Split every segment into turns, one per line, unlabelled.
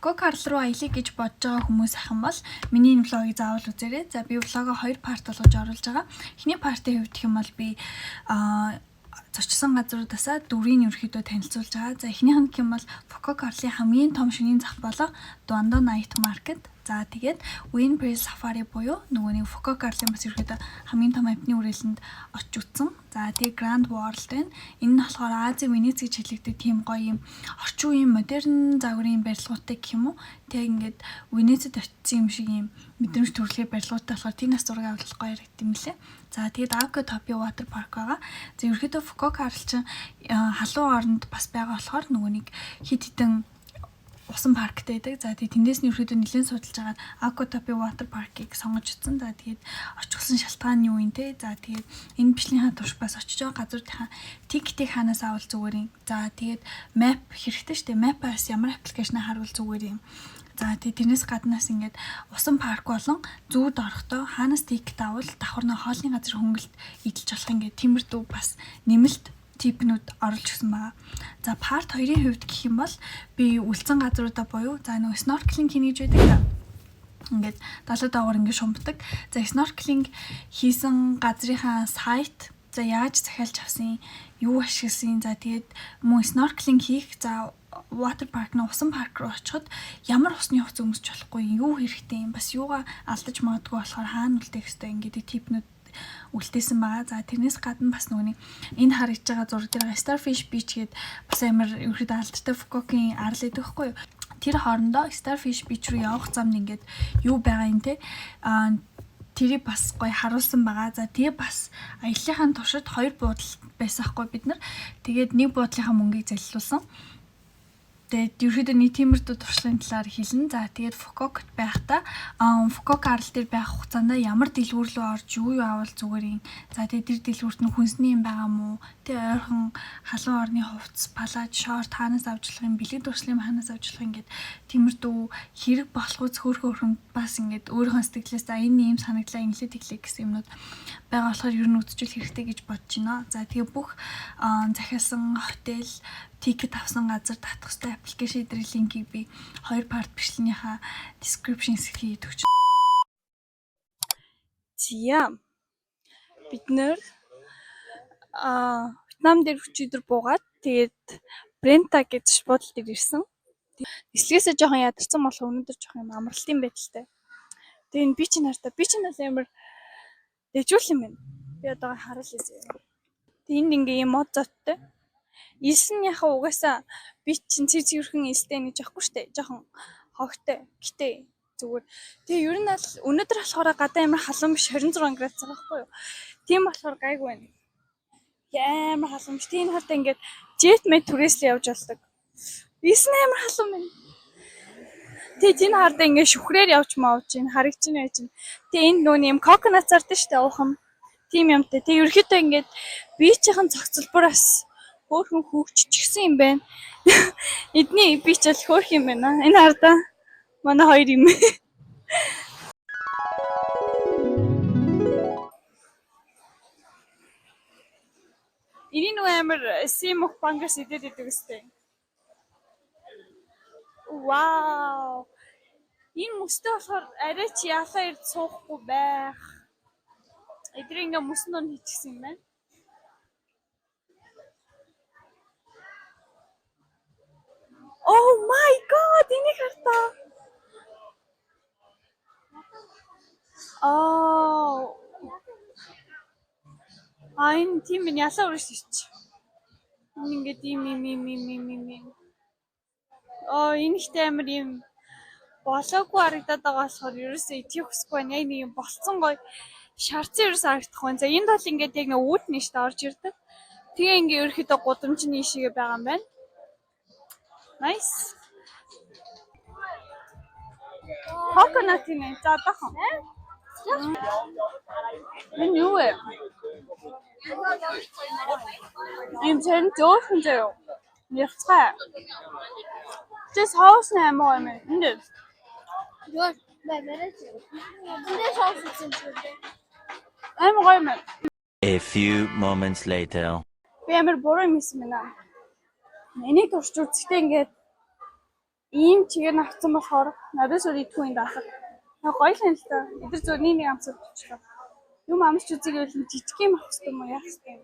Фококарл руу аялыг гэж бодож байгаа хүмүүс ахын бол миний энэ влогийг заавал үзээрэй. За би влогоо 2 парт болгож оруулж байгаа. Эхний партийн хувьд гэх юм бол би зочсон газруудаасаа дүрийг ерөөхдөө танилцуулж байгаа. За эхнийх нь гэх юм бол Фококарлын хамгийн том шөнийн зах болох Дуандо Night Market. За тэгээд Windpress Safari буюу нөгөө нэг Фококарлын бас ерөөхдөө хамгийн том амтны үрээлэнд очиж үзсэн. За тэгээд Grand World байна. Энэ нь болохоор Азийн Венец гэж хэлэгдэх тийм гоё юм орчин үеийн модерн загварын барилгуудтай гэх юм уу. Тэгээд ингээд Венецэд очсон юм шиг юм мэдрэмж төрөлхий барилгуудтай болохоор тийнээс зураг авах гоё яригд юм лээ. За тэгээд Acquatopia Water Park байгаа. За ерөөхдөө Фококарл чинь халуун оронд бас байгаа болохоор нөгөө нэг хит хитэн усан парктай байдаг. За тэгээд тэндээс нь ерөөдөө нэлээд судалж агаад Acquatopia Water Park-ыг сонгож утсан. За тэгээд очихсан шалтгаан нь юу юм те? За тэгээд энэ бичлэгийн турш бас очиж байгаа газруудынхаа тикетийг хаанаас авал зүгээр юм. За тэгээд map хэрэгтэй шүү дээ. Map-аас ямар аппликейшнаа харуул зүгээр юм. За тэгээд тэрнээс гаднаас ингээд усан парк болон зүүд орохдоо хаанаас тикет авал давхар нь хоолны газар хөнгөлт идэлж болох ингээд тиймэр дүү бас нэмэлт типнүүд оруулж гисэн байгаа. За part 2-ын хувьд гэх юм бол би үлдсэн газруудаа буюу за нөгөө snorkeling хийнэ гэж байдаг. Ингээд далай дагавар ингээд шумбдаг. За snorkeling хийсэн газрынхаа сайт за яаж захиалж авсан, юу ашигласан, за тэгээд мөн snorkeling хийх за water park на усан парк руу очиход ямар усны хувцас өмсч болохгүй, юу хэрэгтэй юм, бас юугаа алдаж магадгүй болохоор хаана үлдээх ёстой ингээд типнүүд үлдээсэн байгаа. За тэрнээс гадна бас нөгөө энэ харагдж байгаа зураг дээр Starfish Beach гээд бас амар ерөөд алдартай Фукокийн арал гэдэг байхгүй юу? Тэр хоорондоо Starfish Beach руу явах замд ингээд юу байгаа юм те? Тэрийг бас гоё харуулсан байгаа. За тэгээ бас аяллахын туршид 2 буудал байсан хгүй бид нар. Тэгээд нэг буудлынхаа мөнгийг залилуулсан. Тэгээд ерөөдөө нэг тиймэрдүү туршлагын талаар хэлнэ. За тэгээд Фукокт байхдаа Фукокарл дээр байх хугацаанд ямар дэлгүүр рүү орж юу авал зүгээр юм. За тэгээд тэр дэлгүүрт нь хүнсний юм байгаа мó? Тэ ойрхон халуун орны хувцас, палаж, шорт хаанаас авч болох юм, бэлэг дурслын хаанаас авч болох ингээд тиймэрдүү хэрэг болох үз хөөрхөн бас ингээд өөрийнхөө сэтгэлээс за энэ юм санагдлаа инглээ тэглээ гэсэн юмнууд байгаа болохоор ер нь үзчихэл хэрэгтэй гэж бодож байна. За тэгээд бүх захиалсан хотел тикет авсан газар татах ёстой аппликейшн эдрийн линкийг би 2 парт бичлэгийнхаа description хэсгийг өгч. Зя. Бид нэр Вьетнам дээр өчигдөр буугаад тэгээд Брента гэж буудал дээр ирсэн. Нислэгээсээ жоохон ядарсан болох өнөөдөр жоохон юм амралтын байдалтай. Тэгээд энэ би чинь хартаа би чинь бас амар дэжүүл юм байна. Би одоо харуул хийсэн. Тэгээд энд ингээ юм мод зоттой. Илсэн яхаа угаасаа би чинь цэвэрхэн илтэй гэж яахгүй штэ. Жохон хогтой. Гэтэ зүгээр. Тэгээ ер нь аль өнөөдөр болохоор гадаа амар халуун биш 26 градус байгаа байхгүй юу? Тийм болохоор гайгүй байна. Амар халуун биш. Тийм хартаа ингээд жет мэд түрээс л явж болдог. Илсэн амар халуун байна. Тэгээ энэ хартаа ингээд шүхрээр явж маавч чинь харагч нь байж чинь. Тэгээ энд нөгөө юм коконат зардаг штэ уухам. Тийм юмтай. Тэгээ ерөөхдөө ингээд бичийн цогцлбораас хөөхөн хүүхччихсэн юм байна. Эдний би ч л хөөх юм байна. Энэ хардаа манай хоёр юм. Ирийн нөгөө амар симх бангас идээд идэг өстэй. Вау. Энэ мөстөө болохоор арай чи ялаа ирд суухгүй байх. Эдрийг ингээ мөсөн дон хийчихсэн юм байна. Oh my god, энийг хартаа. Энэ тийм минь ялаа өрөж шийч. Энэ ингээд ийм. Энэ ихтэй амар юм болоогүй харагдаад байгаа болохоор ерөөсөө идэх хүсэхгүй байна. Яг нэг юм болцсон гоё шарцсан ерөөсөө харагдах байна. За энд бол ингээд яг нэг үүднэ штэ орж ирдэг. Тэгээ ингээд ерөөхдөө гудамжны ишигээ байгаа юм байна. Nice. Coconut ini, cadah. Ini юу вэ? Энэ зэн зөөхөн зөө. Яцгаа. Тэс хаус нэмээ юм. Энд. Юу бэмэрэж. Энд хаус чинь. Гоё юм.
A few moments later.
Би амар буруу юм хийсэн байна. Энийг турч үзэхдээ ингээд
Ийм чигээр авсан болохоор надад шууд идэхгүй юм даасаа. Яг гоё л юм л та. Эдгээр зөв нэг амсаа болчихлоо. Юм амсч үзье гэвэл жижиг юм авах хэрэгтэй юм уу? Яах хэрэгтэй юм?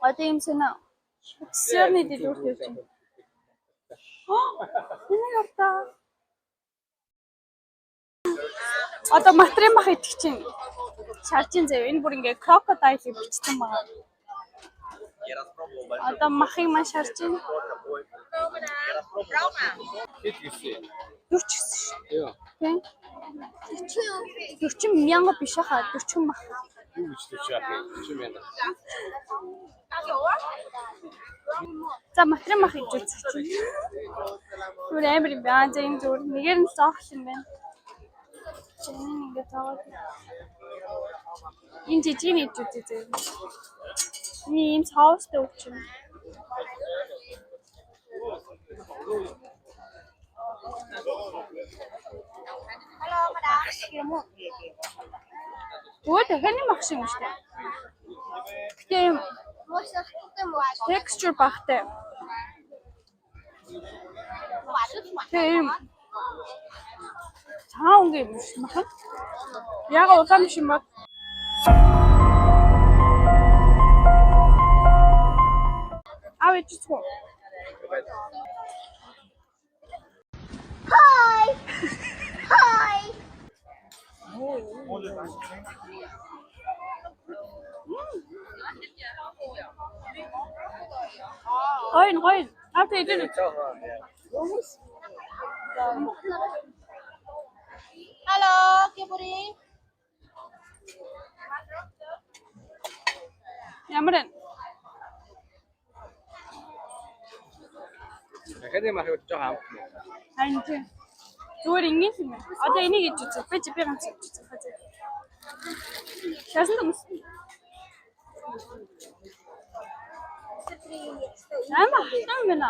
Одоо юм сэна. Сэрний дэлгүүр хийж байна. Энэ явтаа. Одоо материал мах идэх чинь шалжин зав. Энэ бүр ингээ крокодайл гэж бичсэн байгаа. Одоо махыг маш шаржин. 40 гэсэн шүү. Тийм. 40 мянга биш хаа 40 мах.
Юу гэж төч яах вэ? 40 мянга.
За материал мах хийж үзэх чинь. Түр амар юм байна. За энэ зүгээр нэгээр нь зоох юм байна. Чинь ингээ зооод. Энэ жижиг хийж үзье. Ийм соустай өгч юм. Ủa дахиад нэг мах шиг юм шүү дээ. Гэтэ юм texture багтай. Тийм. Цаа өнгийн юм шиг мах. Яг улаан биш юм ба. А ведь что?
Hi! Hi!
Ой. After you did it.
Hello, Kiburi.
Ямар вэ?
Дахиад юм ахыг жоохон амт.
Харин тийм. Зүгээр ингийн юм байна. Одоо энийг хийж үзье. Би ганц хийж үзье. Шаасан юм. Амар хатан байна.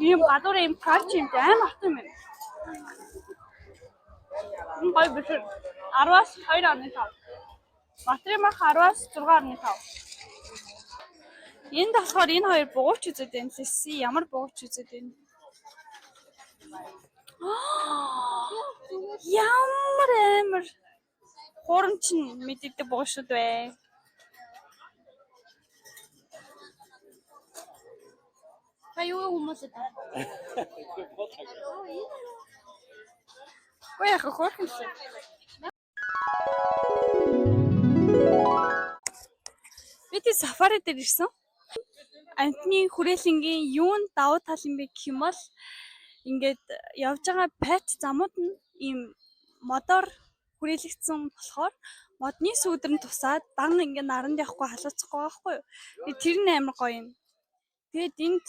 Ийм гадуур ийм парч юм амар хатан байна. Энэ гой биш. 10-аас 2.5. Батарей мах 10-аас 6.5. Энд болохоор энэ хоёр бууч үзээд байна лээ. Ямар бууч үзээд байна. Ямар амар хурамч нь мэддэг буушуд бай.
Аюу хүмүүс это.
Ой яха хөөрхөн шээ. Бид сафари дээр ирсэн. Амтны хүрээлэнгийн юунд давуу тал юм бэ гэх юм бол ингээд явж байгаа пэт замууд нь ийм модоор хүрээлэгдсэн болохоор модны сүүдэр нь тусаад дан ингээд наранд явахгүй халууцахгүй байхгүй юу. Тэр нь амар гоё юм. Тэгээд энд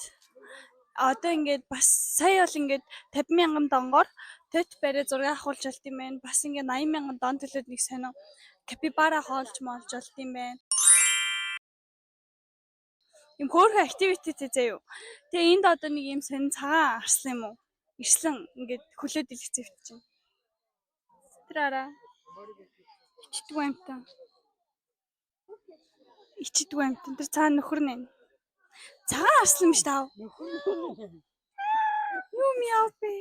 одоо ингээд бас сая бол ингээд 50,000 донгоор төт барай зураг авахулж болт юм байна. Бас ингээд 80,000 дон төлөөд нэг сонио капибара хоолж молж болт юм байна. Им хөөрхөн активититэй заяа. Тэгээ энд одоо нэг юм сонин цагаан арсан юм уу? Ирсэн ингээд хөлөөд илгэцэвч чинь. Тэраараа. Ичдэг амтан. Ичдэг амтан. Тэр цаана нөхөр нэ. Цагаан арсан юм ш тав. Юу мяа бэ?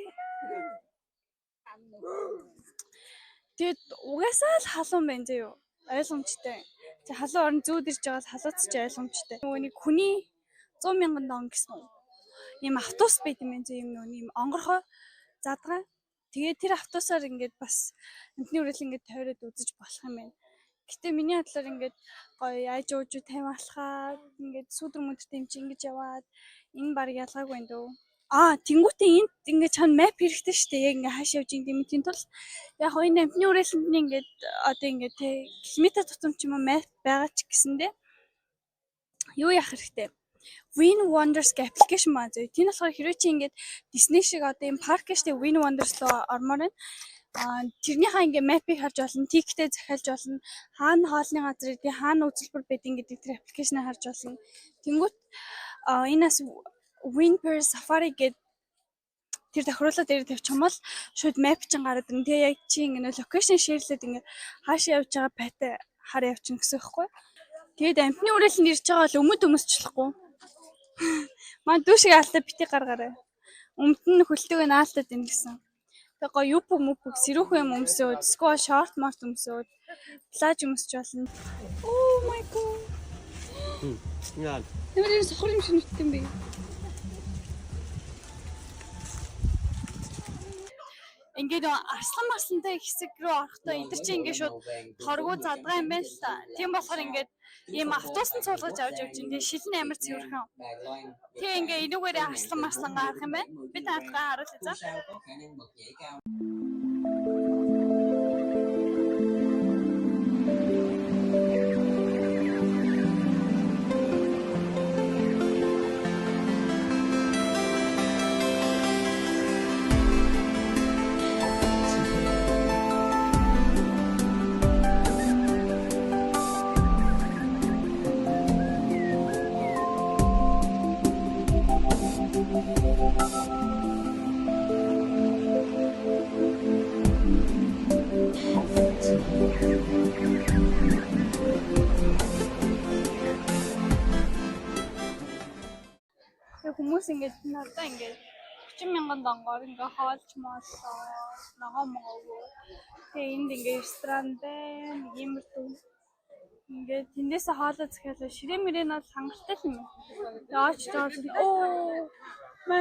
Тэгэд угаасаа л халуун байна заяа. Ойлгомжтой. За халуун орон зүүд ирж байгаас халууцч ойлгомжтой. Нөгөө нэг хүний 100,000 дон гэсэн үү? Ийм автобус байт юм байна зэ юм нөгөө ийм онгорхой задгаа. Тэгээд тэр автобусаар ингээд бас амтны үрэл ингээд тойроод үзэж болох юм байна. Гэтэ миний бодлоор ингээд гоё яаж ууж таймаалахаа ингээд сүдэр мөдөртэй юм чи ингэж яваад энэ баг ялгаагүй байна дөө. Тэнгуүтээ энд ингээд чам мап хэрэгтэй шүү дээ. Яг ингээд хааш явж ин гэмтийн тул яг энэ амтны үрэлэнд нь ингээд одоо ингээд те километр тутам ч юм уу мап байгаа ч гэсэндээ юу яах хэрэгтэй. Win Wonders гэх аппликейшн маа зөө. Тийм болохоор хэрвээ чи ингээд Disney шиг одоо юм парк штэ Win Wonders руу ормоор байна. Тэрнийхээ ингээ мапыг харж болно, тиктэй захиалж болно, хаана хоолны газар идэх, хаана үзэлбэр байдгийг гэдэг тэр аппликейшнээ харж болно. Тэнгүүт энэс Winper Safari гэдэг тэр тохируулаад дээр тавьчихмал шууд мап чин гараад ирнэ. Тэгээ яг чи ингээ локейшн шеэрлээд ингээ хаашаа явж байгаа патаа хараа явчихна гэсэн үг байхгүй. Тэгээд амтны үрэлэнд ирж байгаа бол өмд өмсчлөхгүй. Маа дүүшиг аалтаа бити гаргаарай. Өмд нь хөлтөөгөө наалтаад ийн гэсэн. Тэг гоё юп мүп сэрүүх юм өмсөөд, сква шорт март өмсөөд, плаж өмсч болно. Oh my god.
Яа.
Нэмэр сохор юм шиг нүттэй юм бэ? Ингээд арслан марсантай хэсэг рүү орохдоо эдгэр чи ингээд шууд торгуу задгаа юм байна л та. Тийм болохоор ингээд ийм автобусанд цуулгаж авч явж ин тэгээ шилэн амар цэвэрхэн. Тэгээ ингээд энүүгээрээ арслан марслан гарах юм байна. Би таадгаа харуул за. Хүмүүс ингээд надаа ингээд 30,000 донгоор ингээд хоолч моолоо ногоо могоо. Тэгээ энд ингээд ресторан байна. Иймэрхүү ингээд тэндээс хоолоо захиалаа ширээ мөрөө нь хангалттай юм. Яач жаал оо мэ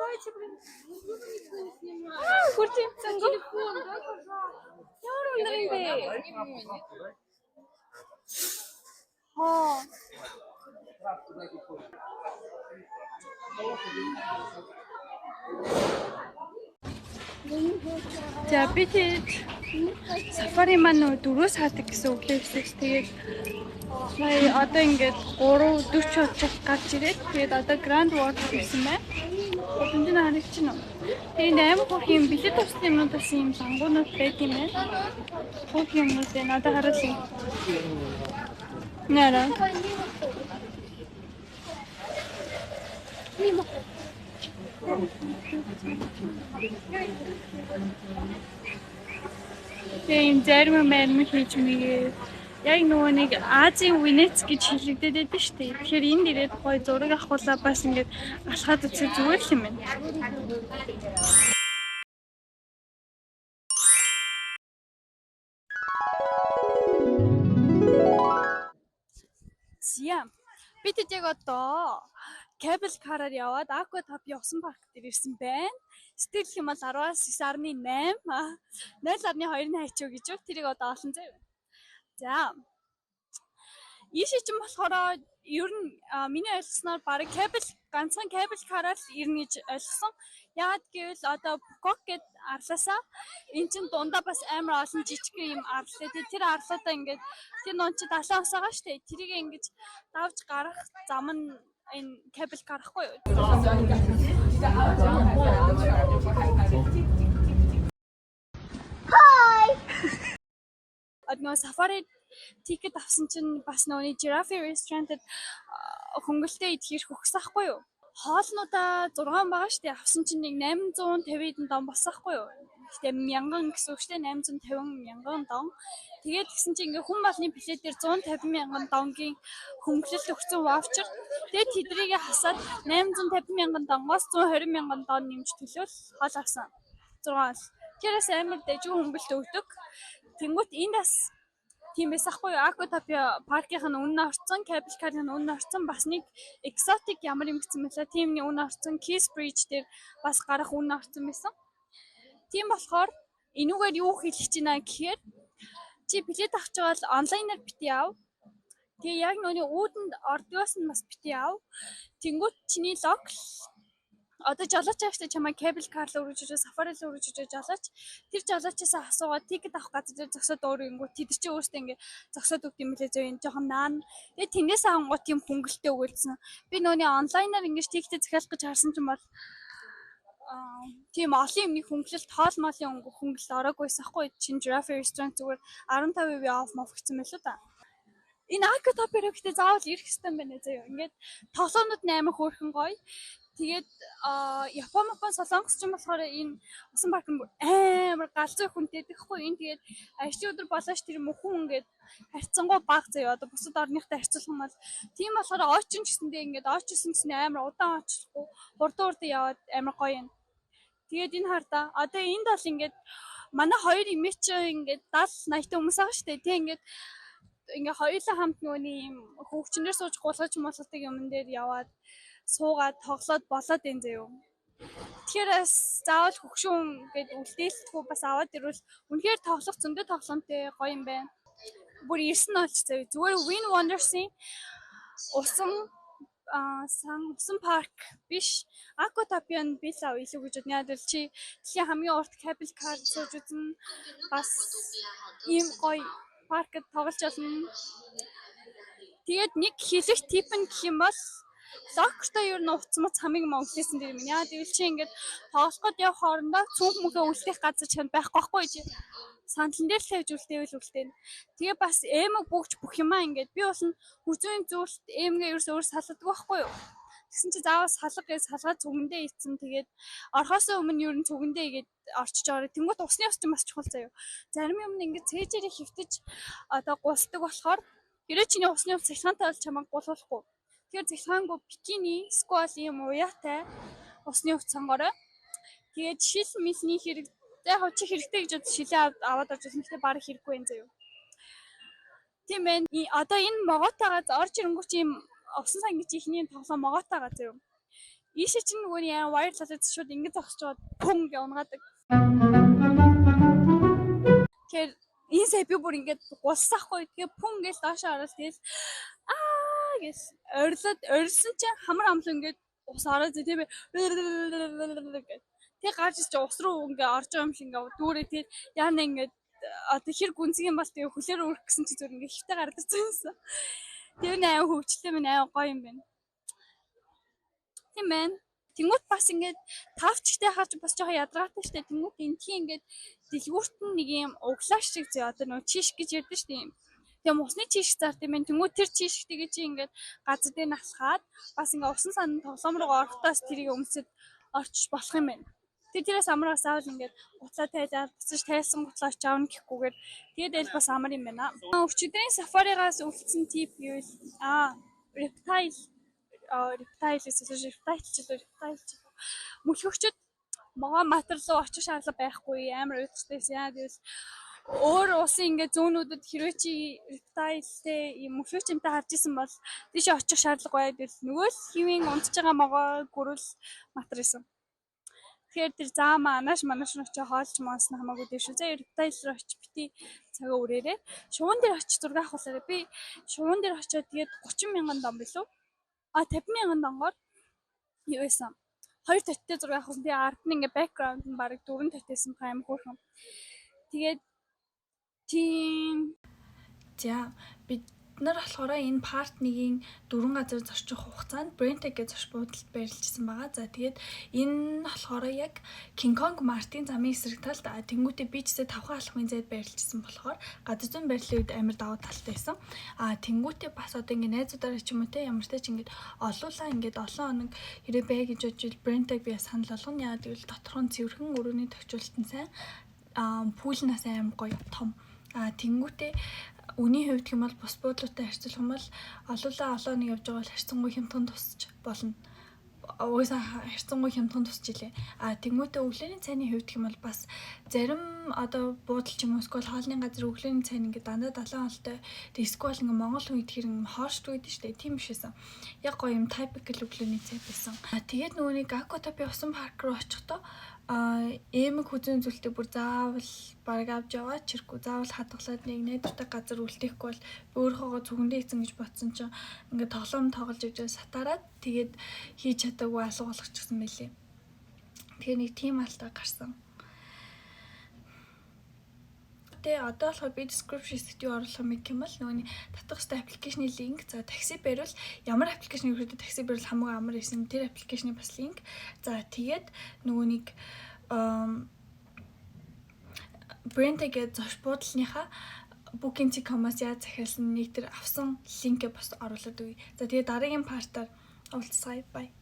Deutsche bringt. Kurz im Telefon. Ja, oh. За би тэгээд сафари маань 4 саадаг гэсэн үг лээвсэж тэгээд сая одоо ингээд 3:40 очих гарч ирээд тэгээд одоо Grand World гэсэн байна. Энд нь харагч нь. Тэгээд амар бүх юм билет авсан юмнуудаас юм зангуунууд байт юм байна. Бүх юмнууд энэ одоо харуулъя. Нэрэ. Тийм зарим мэрм хийж мэгээ. Яг нөгөө нэг Азийн Венец гэж хэлэгдээд байдаг шүү дээ. Тэгэхээр энд ирээд гоё зураг авахулаа бас ингээд алхаад үзэх зүгээр л юм байна. Зя. Бид яг одоо кабел караар яваад Aqua Top явсан парк дээр ирсэн байна. Сэтгэл хэмээл 10-аас 9.8 0.2-ны хайчуу гэж юу тэрийг одоо олон заяа. За. Ийшээ чинь болохоор ер нь миний ойлгосноор баг ганцхан кабел караар ирнэ гэж ойлгосон. Яагаад гэвэл одоо Bangkok гэд арлаасаа эн чин дундаа бас амар олон жижиг юм арлаа. Тэр арлаадаа ингээд тэр нон чи 70 осоогоо штэ. Тэрийг ингэж давж гарах зам нь энэ кабел карахгүй юу?
Hi.
Одноо сафари тикет авсан чинь бас нөөний Giraffe Restaurant-д хөнгөлтэй идэх хөхсөхгүй юу? Хоолнуудаа 6 байгаа штэ авсан чинь нэг 850 дон босоохгүй юу? Гэтэ 1000 гэсэн үг штэ 850,000 дон. Тэгээд гисэн чинь ингээ хүн балны плет дээр 150,000 донгийн хөнгөлөлт өгсөн ваучер. Тэгээд тэдрийг хасаад 850,000 донгоос 120,000 дон нэмж төлөөл хоол авсан. 6-аас. Тэрээс амар дэжгүй хөнгөлөлт өгдөг. Тэнгүүт энд бас тийм байсахгүй юу? Aqua Top паркийнх нь үнэ орцсон, Cable Car-ын үнэ орцсон, бас нэг exotic ямар юм гэсэн мэлээ. Тиймний үнэ орцсон, Keys Bridge дээр бас гарах үнэ орцсон байсан. Тийм болохоор энүүгээр юу хэлэх гэж байна гэхээр чи билет авч байгаа бол онлайнаар бити яав. Тэгээ яг нүуний үүдэнд ордгоос нь бас бити яав. Тэнгүүт чиний локал одоо жолооч авчтай чамаа кабел кар л өргөж өгч, сафари л өргөж өгч жолооч. Тэр жолоочоос асуугаад тикет авах газар дээр зогсоод өөрөнгөө тэд чи өөртөө ингээ зогсоод өгд юм лээ зөө энэ жоохон наан. Тэгээ тэндээс ангууд тийм хөнгөлтэй өгүүлсэн. Би нөөний онлайнаар ингээ тикетээ захиалах гэж харсан ч юм бол тийм олон юмны хөнгөлөлт хоол моолын хөнгөлөлт ороогүйс ахгүй чин Giraffe Restaurant зүгээр 15% off моф гэсэн мэлүү та. Энэ Aqua Top-ээр гэхдээ заавал ирэх хэрэгтэй байна заяа. Ингээд тоглоомнууд амар хөөрхөн гоё. Тэгээд Япон Солонгос ч юм болохоор энэ усан парк нь амар галзуу хүнтэй тэгэхгүй энэ тэгээд ажлын өдөр болооч тэр мөхөн ингээд харьцангуй бага заяа одоо бусад орныхтай харьцуулах юм бол тийм болохоор очсон гэсэндээ ингээд очсон гэсэн амар удаан очихгүй урд яваад амар гоё юм. Тэгээд энэ хардаа одоо энд бол ингээд манай хоёр имиж ингээд 70 80 хүмүүс байгаа шүү дээ. Тэг ингээд хоёулаа хамт нөгөөний юм хөвчнөр сууж гулгаж молгодог юм дээр яваад суугаад тоглоод болоод энэ заяа. Тэгэхээр заавал хөгшүүн гээд үлдээлтгүй бас аваад ирвэл үнэхээр тоглох зөндөө тоглоомтой гоё юм байна. Бүр ирсэн олч заяа. Зүгээр Win Wonders-ийн усан парк биш. Aquatopia-н би сав илүү гэж бодно. Яг л чи дэлхийн хамгийн урт cable car сууж үзэн бас ийм гоё паркд тоглож болно. Тэгээд нэг хэлэх тип нь гэх юм бол локертой ер нь уцмац хамгийн мөнгөлсэн дэр юм. Яа гэвэл чи ингээд тоглоход явах хоорондоо цүнх мөхөө үлдэх газар чанд байхгүй байхгүй чи сандлан дээр л тавьж үлдээвэл үлдээн. Тэгээ бас эмэг бүгж бүх юмаа ингээд би бол хүзүүн зүйлт эмгээ ерөөс өөр салдаг байхгүй юу. Тэгсэн чи заавал салга гэж салгаад цүгэндээ ийцэн тэгээд орхоос өмнө ер нь цүгэндээ игээд орчиж ороо. Тэнгуут усны ус ч бас чухал заяа. Зарим юм ингээд цээжээрээ хөвтөж одоо гулсдаг болохоор хэрэг чиний усны ус цахилгаантай бол чамайг гулуулахгүй. Тэгэхээр цахилгаангүй бикини сквал юм уяатай усны ус сонгорой. Тэгээд шил мисний хэрэг яг чи хэрэгтэй гэж бод шилээ аваад орж ирсэн гэхдээ баг хэрэггүй юм заяа. Тийм байна. Одоо энэ могоотойгоос орж ирэнгүүт чи юм усан сан гэж ихний тоглоом могоотойгоо заяа. Ийшээ чинь нөгөө яа вайр талаад шууд ингэж зогсож чад пүн гэ унгаадаг. Тэгэхээр энэ сая би бүр ингэж гулсахгүй тэгээ пүн гэж доошоо ороод тэгэл гэж орилсон чинь хамар амлан ингэж ус ороод тийм ээ. Тэг гарч ич ус руу ингээ орж байгаа юм шиг ингээ дүүрээ тэгээд яана ингээ одоо хэр гүнзгий юм бол тэгээ хүлээр өрөх гэсэн чи зүр ингээ хөвтэй гардаг юмсан. Тэр нэ аяа хөвчлээ минь аяа гоё юм байна. Тийм байна. Тэнгүүт бас ингээд тавчтай хаач бас жоохон ядаргаатай штэ. Тэнгүүт энтхийн ингээд дэлгүүрт нь нэг юм углааш шиг зөө одоо нөө чиш гэж ярьдэн штэ юм. Тэгээ усны чиш зард юм байна. Тэнгүүт тэр чиштэйгээ чи ингээд газар дээр насхаад бас ингээ усан сан тоглоом руу орохдоос тэрийг өмсөд орчих болох юм байна. Тэрээс амраас аавал ингээд гутлаа тайлаад буцаж тайлсан гутлаач аавна гэхгүйгээр тэгээд л бас амар юм байна. Өчигдрийн сафаригаас үлдсэн тип юу вэ? Reptile мөлхөгчд могоо матер руу очих шаардлага байхгүй амар уйдчтэйсэн яа гэвэл өөр усын ингээ зөөнүүдэд хэрвээ чи reptile-тэй юм мөлхөгчмтэй харж исэн бол тийш очих шаардлага байдаг. Нөгөө л хивийн унтж байгаа могоо гөрөл матер исэн. Тэгэхээр тэр заамаа анааш манаш нь очиж хоолж монсон хамаагүй дээ шүү. За reptile руу очиж бити цагаа үрээрээ. Шувуун дээр очиж зураг авахлаарэ би шувуун дээр очиод тэгээд 30,000 дон билүү? 50,000 донгоор юу байсан? 2 таттай зураг авахсан. Тэгээ ард нь ингээ background нь бараг 4 таттэйсэн аим хөөрхөн. Тэгээд тийм
за бид нар болохоор энэ part 1-ийн 4 газар зорчих хугацаанд Brentag гэж зорч буудалд байрлажсэн байгаа. За тэгээд энэ болохоор яг King Kong Mart-ийн замын эсрэг талд тэнгуүтээ бичсээ 5 алхмын зайд байрлажсэн болохоор газар зүйн байрлалын үед амар давуу талтай байсан. Тэнгуүтээ бас одоо ингээ найзуудаараа ч юм уу те ямар ч тач ингээ олуулаа ингээд олон хоног хэрэг бай гэж бодвол Brentag би санал болгоно. Яа гэвэл дотор нь цэвэрхэн өрөөний тохижуулалт нь сайн. Пүүл нас амар гоё том. Тэнгуүтээ үний хувьд юм бол бус буудлуудтай харьцуулах юм бол олуулаа олон нэг явж байгаа бол харьцангуй хямдхан тусч болно. Угаасаа харьцангуй хямдхан тусч илээ. Тэнгуүтээ өглөөний цайны хувьд юм бол бас зарим одоо буудал ч юм уу эсвэл хоолны газар өглөөний цайн ингээд дандаа 7 хоолтой эсвэл ингээд Монгол үед хэрэг хооршд үед штэ тийм бишсэн. Яг гоё юм typical өглөөний цай байсан. Тэгээд нөгөө нэг Aquatopia усан парк руу очихдоо эмэг хүзүүн зүйлтэй бүр заавал бараг авч яваад чирхүү заавал хадгалаад нэг найдвартай газар үлдээхгүй бол би өөрийнхөө зүгэндээ ийцэн гэж бодсон чинь ингээд тоглоом тоглож ижээ сатараад тэгээд хийж чадаагүй алга болгочихсон байлээ. Тэгээ нэг тийм алдаа гарсан. Тэгээ одоо болохоор би description хэсэгт юу оруулах юм бол нөгөө татах хэвээр аппликейшны линк за такси байвал ямар аппликейшн хэрэглэдэг такси байвал хамаагүй амар исэн тэр аппликейшны бас линк. За тэгээд нөгөө нэг Brentag гэж зорч буудлынхаа booking.com-аас яаж захиалсан нэг тэр авсан линкээ бас оруулаад өгье. За тэгээд дараагийн партаар уулзъя. Bye.